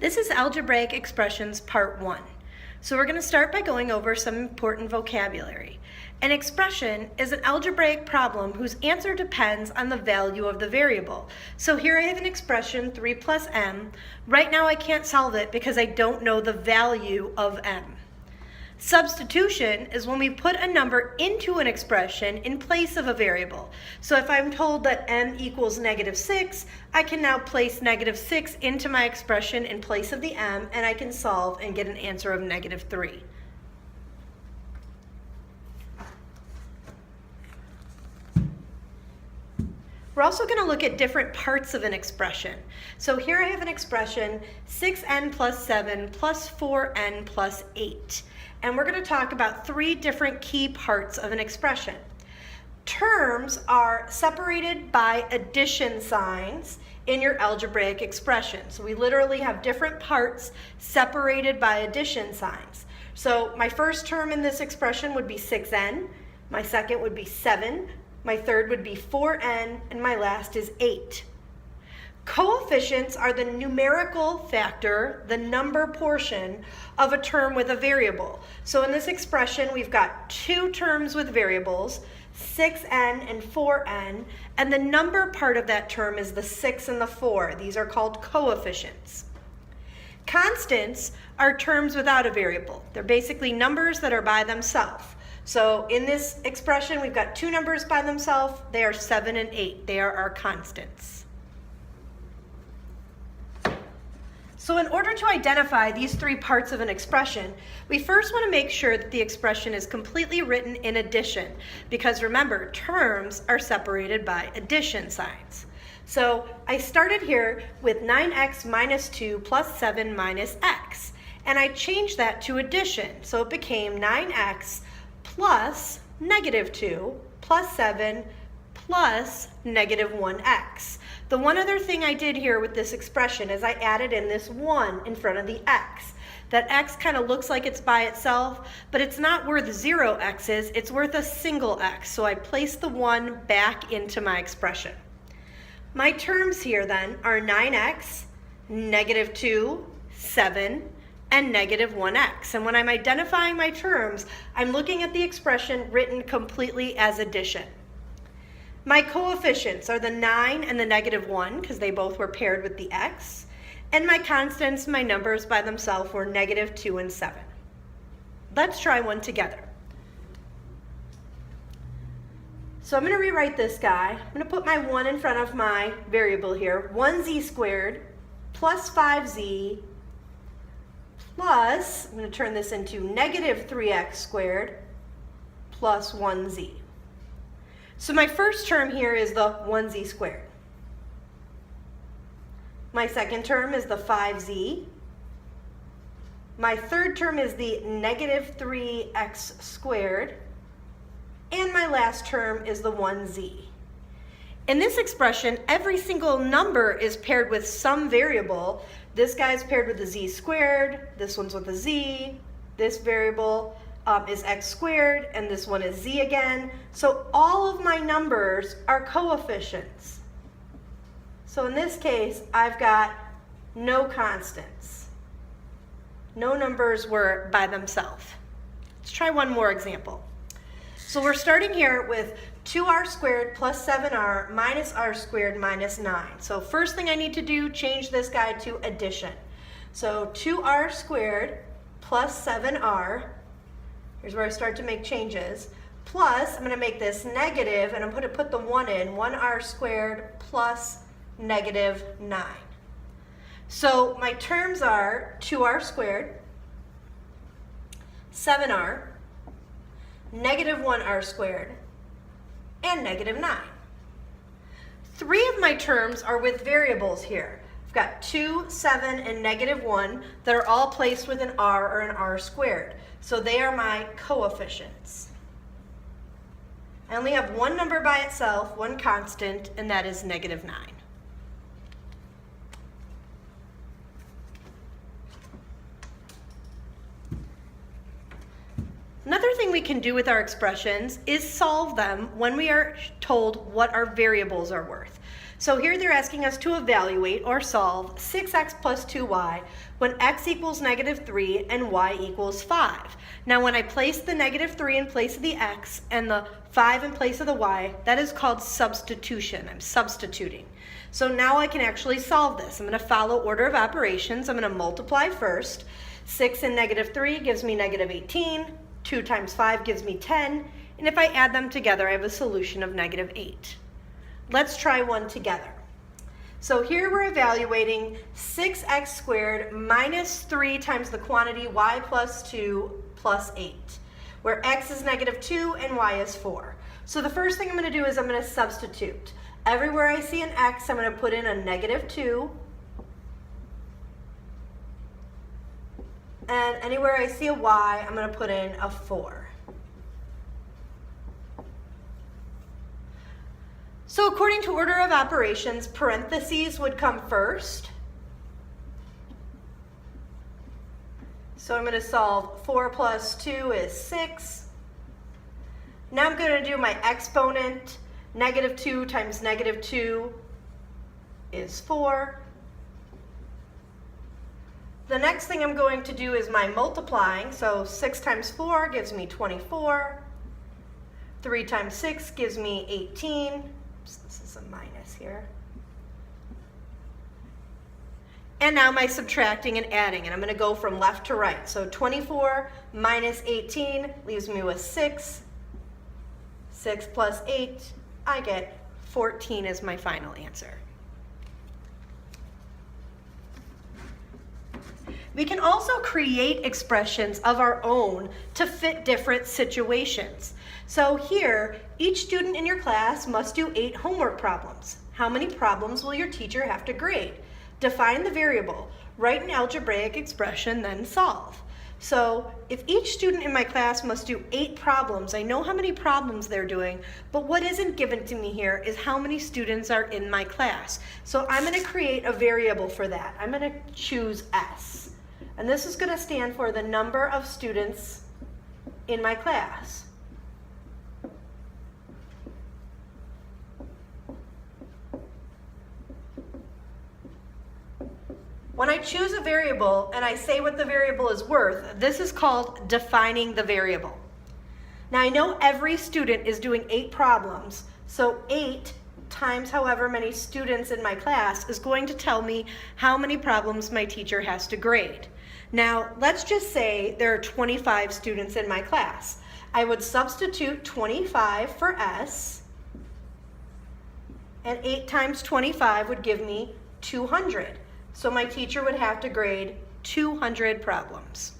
This is Algebraic Expressions Part 1. So we're going to start by going over some important vocabulary. An expression is an algebraic problem whose answer depends on the value of the variable. So here I have an expression 3 plus m. Right now I can't solve it because I don't know the value of m. Substitution is when we put a number into an expression in place of a variable. So if I'm told that m equals -6, I can now place -6 into my expression in place of the m, and I can solve and get an answer of -3. We're also going to look at different parts of an expression. So here I have an expression 6n plus 7 plus 4n plus 8. And we're going to talk about 3 different key parts of an expression. Terms are separated by addition signs in your algebraic expression. So we literally have different parts separated by addition signs. So my first term in this expression would be 6n, my second would be 7, my third would be 4n, and my last is 8. Coefficients are the numerical factor, the number portion of a term with a variable. So in this expression, we've got 2 terms with variables, 6n and 4n, and the number part of that term is the 6 and the 4. These are called coefficients. Constants are terms without a variable. They're basically numbers that are by themselves. So in this expression, we've got 2 numbers by themselves. They are 7 and 8. They are our constants. So in order to identify these 3 parts of an expression, we first want to make sure that the expression is completely written in addition, because remember, terms are separated by addition signs. So I started here with 9x minus 2 plus 7 minus x, and I changed that to addition. So it became 9x plus -2 plus 7 plus -1x. The one other thing I did here with this expression is I added in this 1 in front of the x. That x kind of looks like it's by itself, but it's not worth 0 x's, it's worth a single x. So I placed the 1 back into my expression. My terms here then are 9x, -2, 7, and -1x. And when I'm identifying my terms, I'm looking at the expression written completely as addition. My coefficients are the 9 and the -1 because they both were paired with the x. And my constants, my numbers by themselves, were -2 and 7. Let's try one together. So I'm going to rewrite this guy. I'm going to put my 1 in front of my variable here. 1z squared plus 5z plus, I'm going to turn this into -3x squared plus 1z. So my first term here is the 1z squared. My second term is the 5z. My third term is the -3x squared. And my last term is the 1z. In this expression, every single number is paired with some variable. This guy's paired with a z squared, this one's with a z, this variable is x squared, and this one is z again. So all of my numbers are coefficients. So in this case, I've got no constants. No numbers were by themselves. Let's try one more example. So we're starting here with 2r squared plus 7r minus r squared minus 9. So first thing I need to do, change this guy to addition. So 2r squared plus 7r, here's where I start to make changes, plus I'm going to make this negative, and I'm going to put the 1 in, 1r squared plus -9. So my terms are 2r squared, 7r, -1r squared, and -9. 3 of my terms are with variables here. I've got 2, 7, and -1 that are all placed with an r or an r squared. So they are my coefficients. I only have one number by itself, one constant, and that is -9. Another thing we can do with our expressions is solve them when we are told what our variables are worth. So here they're asking us to evaluate or solve 6x plus 2y when x equals -3 and y equals 5. Now when I place the -3 in place of the x and the 5 in place of the y, that is called substitution. I'm substituting. So now I can actually solve this. I'm going to follow order of operations. I'm going to multiply first. 6 and -3 gives me -18. 2 times 5 gives me 10. And if I add them together, I have a solution of -8. Let's try one together. So here we're evaluating 6x squared minus 3 times the quantity y plus 2 plus 8, where x is -2 and y is 4. So the first thing I'm going to do is I'm going to substitute. Everywhere I see an x, I'm going to put in a -2. And anywhere I see a y, I'm going to put in a 4. So according to order of operations, parentheses would come first. So I'm going to solve 4 plus 2 is 6. Now I'm going to do my exponent. -2 times -2 is 4. The next thing I'm going to do is my multiplying. So 6 times 4 gives me 24. 3 times 6 gives me 18. This is a minus here. And now my subtracting and adding, and I'm going to go from left to right. So 24 minus 18 leaves me with 6. 6 plus 8, I get 14 as my final answer. We can also create expressions of our own to fit different situations. So here, each student in your class must do 8 homework problems. How many problems will your teacher have to grade? Define the variable, write an algebraic expression, then solve. So if each student in my class must do 8 problems, I know how many problems they're doing, but what isn't given to me here is how many students are in my class. So I'm going to create a variable for that. I'm going to choose S. And this is going to stand for the number of students in my class. When I choose a variable and I say what the variable is worth, this is called defining the variable. Now I know every student is doing 8 problems, so 8 times however many students in my class is going to tell me how many problems my teacher has to grade. Now let's just say there are 25 students in my class. I would substitute 25 for S, and 8 times 25 would give me 200. So my teacher would have to grade 200 problems.